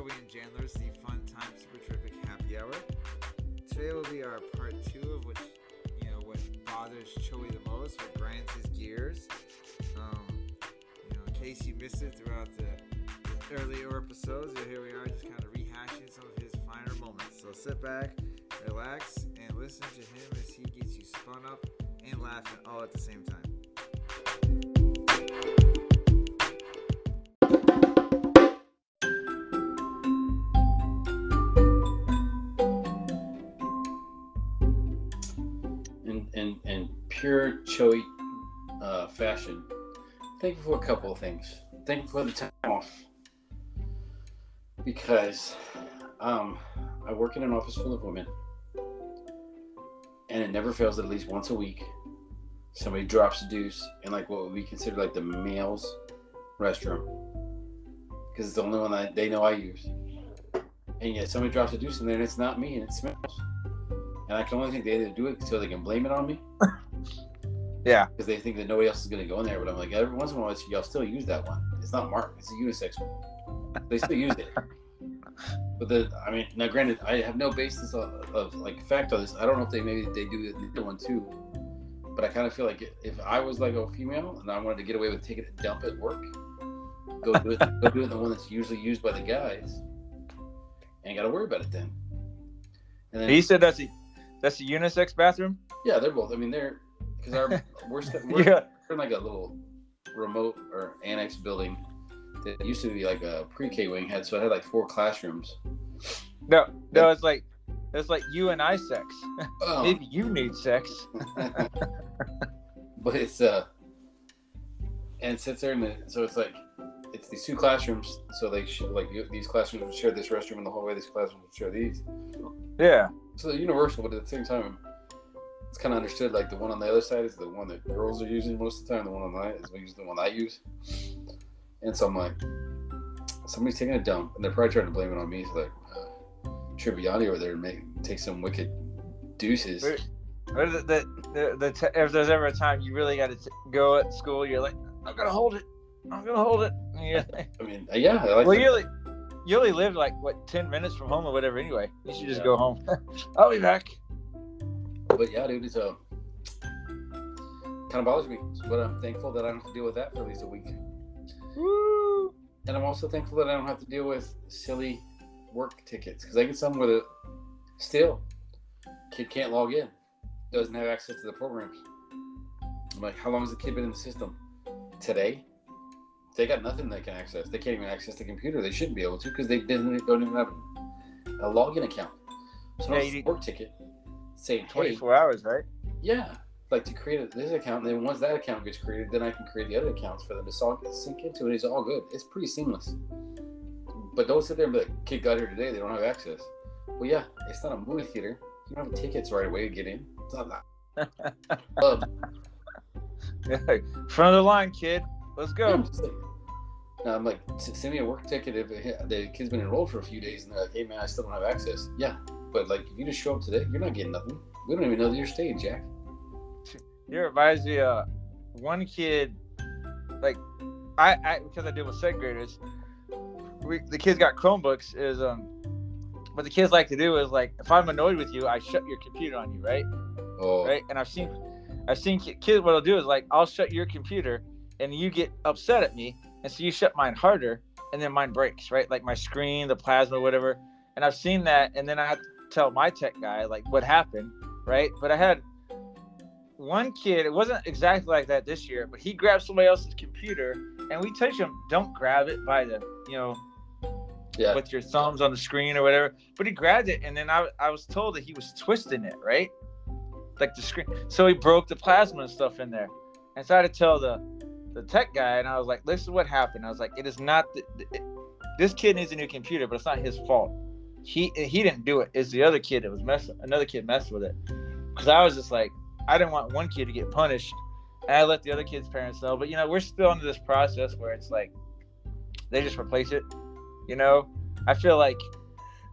Choey and Chandler's The Fun Time Super Terrific Happy Hour. Today will be our part 2 of what bothers Choey the most, what grinds his gears. In case you missed it throughout the earlier episodes, here we are just kind of rehashing some of his finer moments. So sit back, relax, and listen to him as he gets you spun up and laughing all at the same time. In pure Choey fashion, thank you for a couple of things. Thank you for the time off, because I work in an office full of women, and it never fails that at least once a week somebody drops a deuce in like what would be considered like the male's restroom, because it's the only one that they know I use. And yet somebody drops a deuce in there and it's not me and it smells. And I can only think they either do it so they can blame it on me. Yeah. Because they think that nobody else is going to go in there. But I'm like, every once in a while, y'all still use that one. It's not marked. It's a unisex one. They still use it. But now granted, I have no basis of like fact on this. I don't know if they do the other one too. But I kind of feel like if I was like a female and I wanted to get away with taking a dump at work, go do it in the one that's usually used by the guys. Ain't got to worry about it then. And then he said that's a unisex bathroom? Yeah, they're both. I mean, we're in like a little remote or annex building that used to be like a pre-K wing had, so it had like 4 classrooms. No, it's like you and I sex. Oh. Maybe you need sex. But it's and it sits there so it's like it's these 2 classrooms, so they should like these classrooms would share this restroom in the hallway. These classrooms would share these. Yeah. So they're universal, but at the same time, it's kind of understood. Like the one on the other side is the one that girls are using most of the time. The one on mine is the one I use. And so I'm like, somebody's taking a dump, and they're probably trying to blame it on me. It's like Tribbiani over there take some wicked deuces. If there's ever a time you really got to go at school, you're like, I'm gonna hold it. Yeah. I mean, yeah. I like you only live like 10 minutes from home or whatever. Anyway, you should just go home. I'll be back. But yeah, dude, it's kind of bothers me. But I'm thankful that I don't have to deal with that for at least a week. Woo! And I'm also thankful that I don't have to deal with silly work tickets, because I get some where kid can't log in, doesn't have access to the programs. I'm like, how long has the kid been in the system? Today? They got nothing they can access. They can't even access the computer. They shouldn't be able to, because they don't even have a login account. So it's a work ticket saying 24 hours, right? Yeah. Like to create this account, and then once that account gets created, then I can create the other accounts for them to sink into it. It's all good. It's pretty seamless. But don't sit there and be like, kid got here today, they don't have access. Well, yeah, it's not a movie theater. You don't have tickets right away to get in. It's not that. Front of the line, kid. Let's go. Yeah, I'm like, send me a work ticket if the kid's been enrolled for a few days, and they're like, hey man, I still don't have access. Yeah, but like, if you just show up today, you're not getting nothing. We don't even know that you're staying, Jack. It reminds me of one kid, like, I because I deal with second graders, the kids got Chromebooks, what the kids like to do is, like, if I'm annoyed with you, I shut your computer on you, right? Oh. Right? And I've seen kids, what they'll do is, like, I'll shut your computer, and you get upset at me, and so you shut mine harder, and then mine breaks, right? Like my screen, the plasma, whatever. And I've seen that, and then I have to tell my tech guy, like, what happened, right? But I had one kid, it wasn't exactly like that this year, but he grabbed somebody else's computer, and we teach him, don't grab it by the, with your thumbs on the screen or whatever. But he grabbed it, and then I was told that he was twisting it, right? Like the screen. So he broke the plasma and stuff in there. And so I had to tell the tech guy, and I was like, this is what happened. I was like, it is not this kid needs a new computer, but it's not his fault. He didn't do it. It's the other kid that was another kid messed with it. Because I was just like, I didn't want one kid to get punished, and I let the other kid's parents know. But we're still into this process where it's like they just replace it. I feel like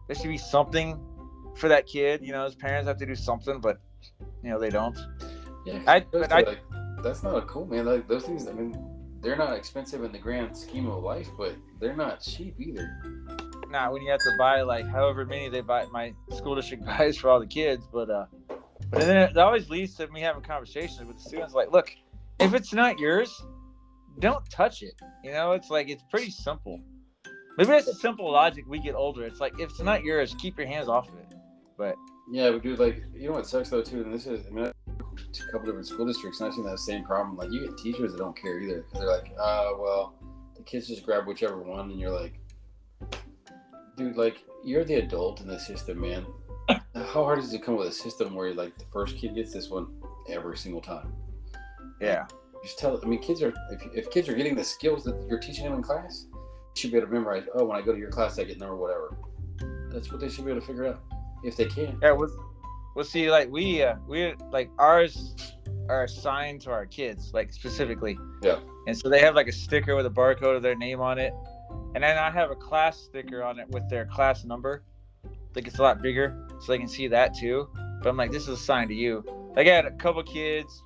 there should be something for that kid. His parents have to do something, but they don't. Yeah, that's not cool, man. Like those things, I mean, they're not expensive in the grand scheme of life, but they're not cheap either. not when you have to buy like however many they buy. My school district buys for all the kids, but then it always leads to me having conversations with the students. Like, look, if it's not yours, don't touch it. You know, it's like it's pretty simple. Maybe that's a simple logic. We get older. It's like if it's not yours, keep your hands off of it. But yeah, but dude, like, you know what sucks though too, and this is, I mean, I've been to a couple different school districts, and I've seen that same problem. Like, you get teachers that don't care either. They're like, well, the kids just grab whichever one, and you're like, dude, like, you're the adult in the system, man. How hard is it to come up with a system where like the first kid gets this one every single time? yeah, Just tell. I mean, kids are if kids are getting the skills that you're teaching them in class, they should be able to memorize. Oh, when I go to your class, I get number whatever. That's what they should be able to figure out if they can. yeah. We'll see. Like we like ours are assigned to our kids, like specifically. Yeah. And so they have like a sticker with a barcode of their name on it, and then I have a class sticker on it with their class number. Like it's a lot bigger, so they can see that too. But I'm like, this is assigned to you. Like I had a couple kids,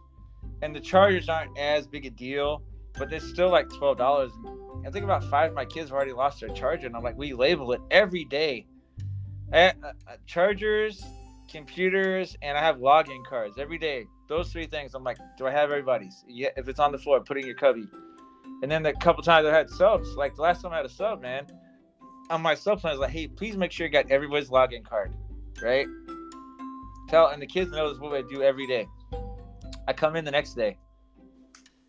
and the chargers aren't as big a deal, but they're still like $12. I think about 5 of my kids have already lost their charger, and I'm like, we label it every day. Chargers, computers, and I have login cards every day. Those 3 things. I'm like, do I have everybody's? Yeah. If it's on the floor, put it in your cubby. And then the couple times I had subs, like the last time I had a sub, man, on my sub plan, I was like, hey, please make sure you got everybody's login card, right? And the kids know this is what I do every day. I come in the next day,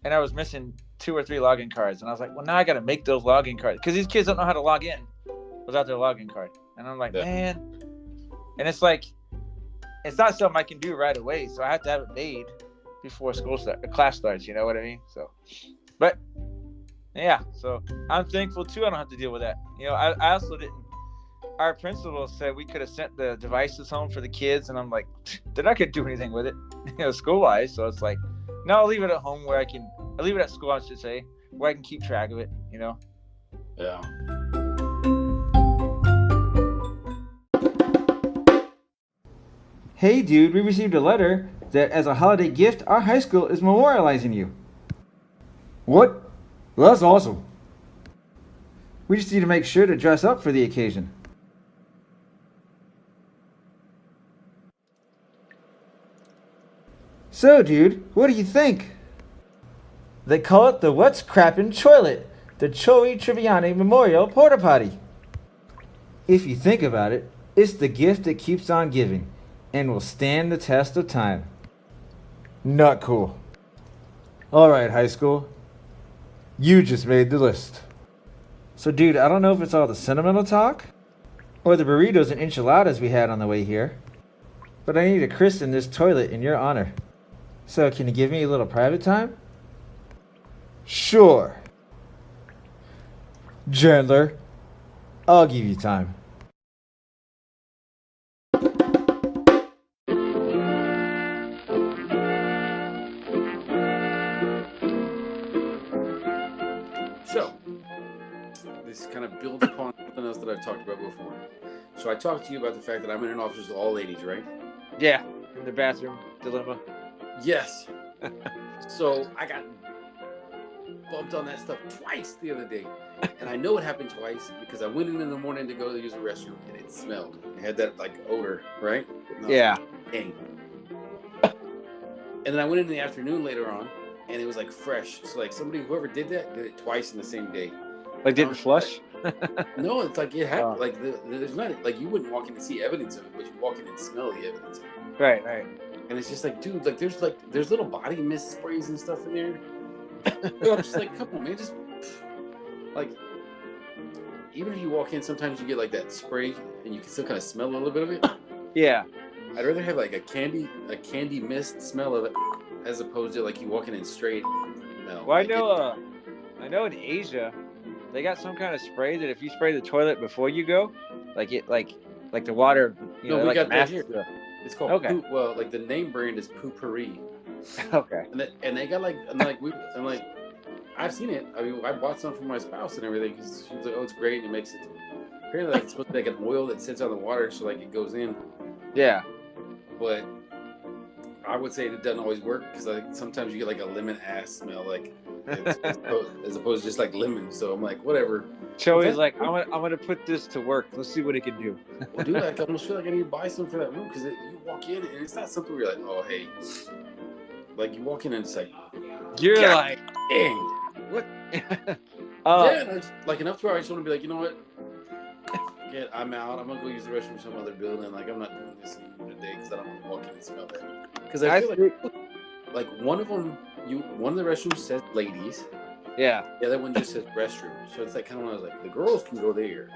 and I was missing 2 or 3 login cards, and I was like, well, now I got to make those login cards because these kids don't know how to log in without their login card. And I'm like, man, and it's like, it's not something I can do right away, so I have to have it made before class starts. You know what I mean? So, but yeah, so I'm thankful too. I don't have to deal with that. You know, I also didn't. Our principal said we could have sent the devices home for the kids, and I'm like, they're not gonna do anything with it, you know, school wise. So it's like, no, I'll leave it at home where I'll leave it at school, I should say, where I can keep track of it. You know? Yeah. Hey, dude, we received a letter that as a holiday gift, our high school is memorializing you. What? Well, that's awesome. We just need to make sure to dress up for the occasion. So, dude, what do you think? They call it the What's Crappin' Toilet, the Choey Triviani Memorial Porta Potty. If you think about it, it's the gift that keeps on giving and will stand the test of time. Not cool. Alright, high school. You just made the list. So, dude, I don't know if it's all the sentimental talk or the burritos and enchiladas we had on the way here, but I need to christen this toilet in your honor. So, can you give me a little private time? Sure. Chandler, I'll give you time. So, this kind of builds upon something else that I've talked about before. So I talked to you about the fact that I'm in an office with all ladies, right? Yeah, in the bathroom dilemma. Yes. So I got bumped on that stuff twice the other day. And I know it happened twice because I went in the morning to go to use the restroom and it smelled. It had that like odor, right? Yeah. Like, dang. And then I went in the afternoon later on and it was like fresh. So like whoever did it twice in the same day. Like didn't flush? No, it's like it happened. Like there's not like you wouldn't walk in and see evidence of it, but you walk in and smell the evidence of it. Right, right. And it's just like, dude, like there's little body mist sprays and stuff in there. I'm just like, come on, man, just like even if you walk in, sometimes you get like that spray and you can still kind of smell a little bit of it. Yeah. I'd rather have like a candy mist smell of it as opposed to like you walking in straight. No. Well, I know in Asia, they got some kind of spray that if you spray the toilet before you go, like the water, you know, we like got that here. It's called like the name brand is Poo-Pourri. Okay. And they got I've seen it. I mean, I bought some for my spouse and everything because she was like, "Oh, it's great," and it makes it. Apparently, like it's supposed to be like an oil that sits on the water, so like it goes in. Yeah. But I would say it doesn't always work because like sometimes you get like a lemon ass smell. Like as opposed to just like lemon. So I'm like, whatever. Choey's like, I'm gonna put this to work. Let's see what it can do. Well, dude, I almost feel like I need to buy some for that room because you walk in and it's not something where you're like, oh hey, like you walk in and it's like, you're like, dang, what? yeah, like enough to where I just want to be like, you know what? I'm out. I'm gonna go use the restroom in some other building. Like I'm not doing this anymore today because I don't want to walk in and smell that. Because I feel like one of them, one of the restrooms says ladies. Yeah. The other one just says restroom. So it's like kind of one of those, like the girls can go there.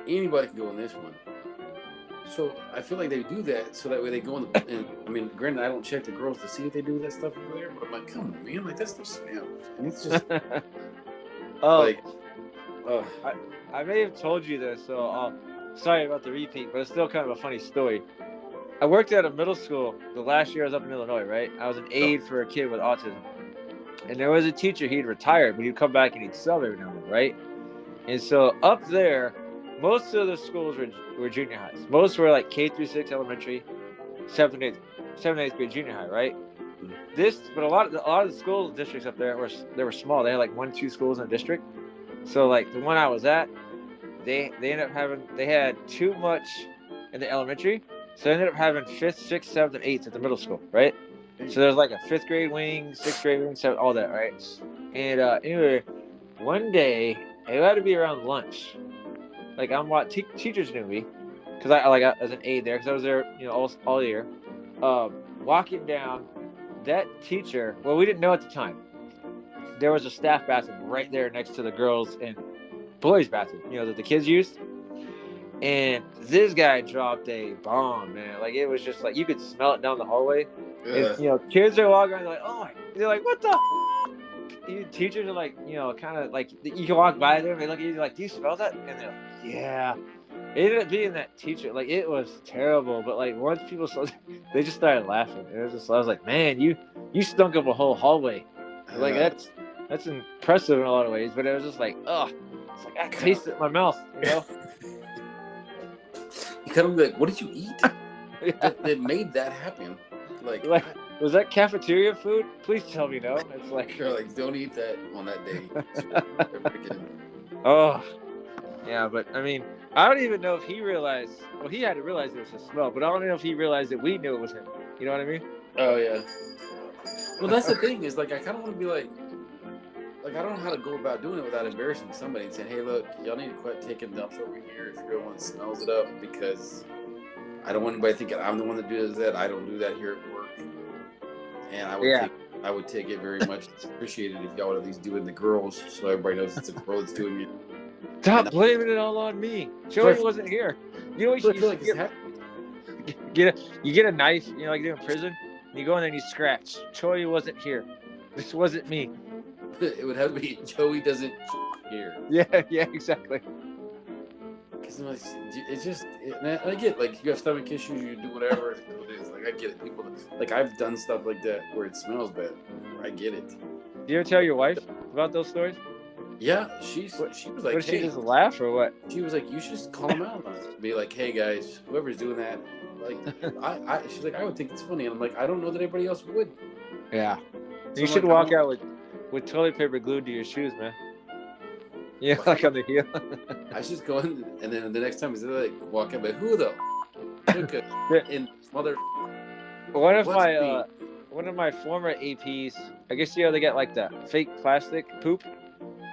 Anybody can go in this one. So I feel like they do that so that way they go in the. And, I mean, granted, I don't check the girls to see if they do that stuff over there, but I'm like, come on, man, like that stuff smells, and it's just like. I may have told you this, so sorry about the repeat, but it's still kind of a funny story. I worked at a middle school the last year I was up in Illinois, right? I was an aide for a kid with autism. And there was a teacher, he'd retired, but he'd come back and he'd sub every now and then, right? And so up there, most of the schools were junior highs. Most were like K through 6 elementary, 7th and 8th grade junior high, right? But a lot of the school districts up there were small. They had like 1-2 schools in a district. So like the one I was at, they had too much in the elementary, so they ended up having 5th, 6th, 7th, and 8th at the middle school, right? So there's like a 5th grade wing, 6th grade wing, 7th, all that, right? And anyway, one day it had to be around lunch. Like teachers knew me because I as an aide there because I was there, all year. Walking down, that teacher. Well, we didn't know at the time. There was a staff bathroom right there next to the girls' and boys' bathroom, that the kids used. And this guy dropped a bomb, man. Like, it was just like, you could smell it down the hallway. And, kids are walking around, they're like, oh my, they're like, what the? Teachers are like, kind of like, you can walk by them, they look at you like, do you smell that? And they're like, yeah. It ended up being that teacher. Like, it was terrible. But, like, once people saw, they just started laughing. And it was just, I was like, man, you stunk up a whole hallway. Like, that's impressive in a lot of ways, but it was just like, ugh. It's like, I taste it in my mouth, You kind of like, what did you eat? Yeah. that made that happen? Like, was that cafeteria food? Please tell me no. It's like, you're like, don't eat that on that day. Oh, yeah, but I mean, I don't even know if he realized. Well, he had to realize it was his smell, but I don't know if he realized that we knew it was him. You know what I mean? Oh yeah. Well, that's the thing is like I kind of want to be like I don't know how to go about doing it without embarrassing somebody and saying, hey, look, y'all need to quit taking dumps over here if you're the one that smells it up because I don't want anybody thinking I'm the one that does that. I don't do that here at work. And I would take it very much appreciated if y'all would at least do it in the girls so everybody knows it's a girl that's doing it. Stop blaming it all on me. Choey wasn't here. You know what you get a knife, like you do in prison. You go in there and you scratch. Choey wasn't here. This wasn't me. It would have to be Choey doesn't here. Yeah, exactly. Because it's just, I get like you have stomach issues, you do whatever it is. Like I get it. People like I've done stuff like that where it smells bad. I get it. Do you ever tell your wife about those stories? Yeah, she was like, did she just laugh or what? She was like, you should just call them out on it. Be like, hey guys, whoever's doing that, like, she's like, I would think it's funny, and I'm like, I don't know that anybody else would. Yeah, so you should walk out with toilet paper glued to your shoes, man. Yeah, like on the heel. I should go in, and then the next time is like walk in, but who though? In mother. One of my former APs, I guess they got like the fake plastic poop.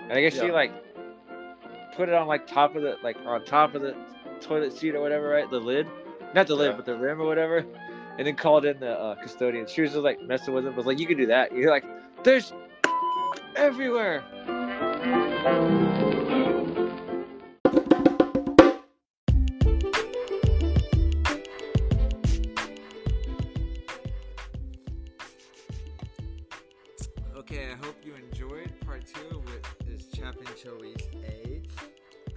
And I guess she like put it on like on top of the toilet seat or whatever, right? The lid, not the lid, but the rim or whatever. And then called in the custodian. She was just like messing with him. Was like, you can do that. You're like, there's everywhere. Okay, I hope you enjoyed part 2 with this Chappin Choey's A.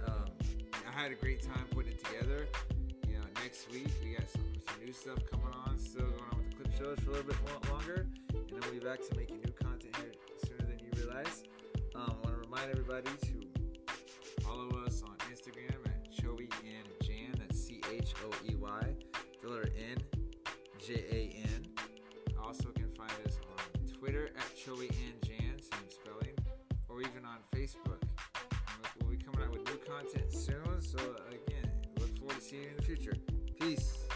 I had a great time putting it together. Next week we got some new stuff coming on. Still going on with the clip shows for a little bit more longer, and then we'll be back to making new content here sooner than you realize. I want to remind everybody to follow us on Instagram at Choey and Jan. That's CHOEY, the letter N, JAN. Also can find us on Twitter at Choey and Jan. content soon. So again, look forward to seeing you in the future. Peace.